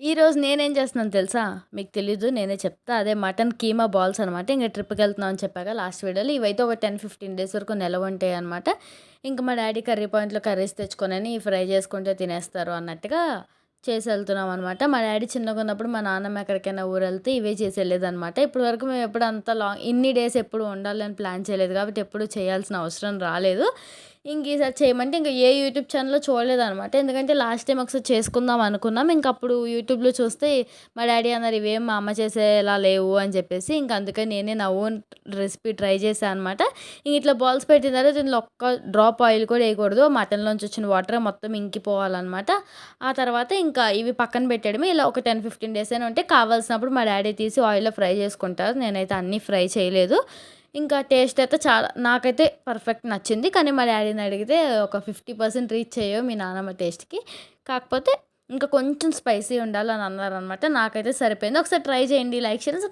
ఈరోజు నేనేం చేస్తున్నానో తెలుసా? మీకు తెలీదు. నేనే చెప్తా. అదే మటన్ కీమా బాల్స్ అనమాట. ఇంక ట్రిప్‌కెళ్తున్నాం అని చెప్పాగా లాస్ట్ వీడియోలో. ఇవైతే ఒక 10, 15 డేస్ వరకు నిలవుంటాయనమాట. ఇంక మా డ్యాడీ కర్రీ పాయింట్‌లో కర్రీస్ తెచ్చుకొనని ఫ్రై చేసుకుంటే తినేస్తారు అన్నట్టుగా చేసెళ్తున్నాం అనమాట. మా డ్యాడీ చిన్నగున్నప్పుడు మా నాన్నమ్మ ఎక్కడికైనా ఊరెళ్తే ఇవే చేసెళ్ళేదనమాట. ఇప్పటి వరకు మేము ఎప్పుడు అంత ఇన్ని డేస్ ఎప్పుడు ఉండాలని ప్లాన్ చేయలేదు కాబట్టి ఎప్పుడు చేయాల్సిన అవసరం రాలేదు. ఇంక ఈసారి చేయమంటే ఇంక ఏ యూట్యూబ్ ఛానెల్‌లో చూడలేదనమాట. ఎందుకంటే లాస్ట్ టైమ్ ఒకసారి చేసుకుందాం అనుకున్నాం. ఇంక అప్పుడు యూట్యూబ్‌లో చూస్తే మా డ్యాడీ అన్నారు, "ఇవేం మా అమ్మ చేసేలా లేవు" అని చెప్పేసి. ఇంక అందుకని నేనే నా ఓన్ రెసిపీ ట్రై చేశా అనమాట. ఇంక ఇట్లా బాల్స్ పెట్టిన తర్వాత ఇందులో ఒక్క డ్రాప్ ఆయిల్ కూడా వేయకూడదు. మటన్‌లోంచి వచ్చిన వాటర్ మొత్తం ఇంకిపోవాలనమాట. ఆ తర్వాత ఇంకా ఇవి పక్కన పెట్టేయడమే. ఇలా ఒక 10, 15 డేస్ అయినా ఉంటే కావాల్సినప్పుడు మా డ్యాడీ తీసి ఆయిల్‌లో ఫ్రై చేసుకుంటారు. నేనైతే అన్నీ ఫ్రై చేయలేదు. ఇంకా టేస్ట్ అయితే చాలా నాకైతే పర్ఫెక్ట్ నచ్చింది. కానీ మా డ్యాడీని అడిగితే ఒక 50% రీచ్ చేయవు మీ నానమ్మ టేస్ట్‌కి. కాకపోతే ఇంకా కొంచెం స్పైసీ ఉండాలని అన్నారనమాట. నాకైతే సరిపోయింది. ఒకసారి ట్రై చేయండి. లైక్ చేయండి.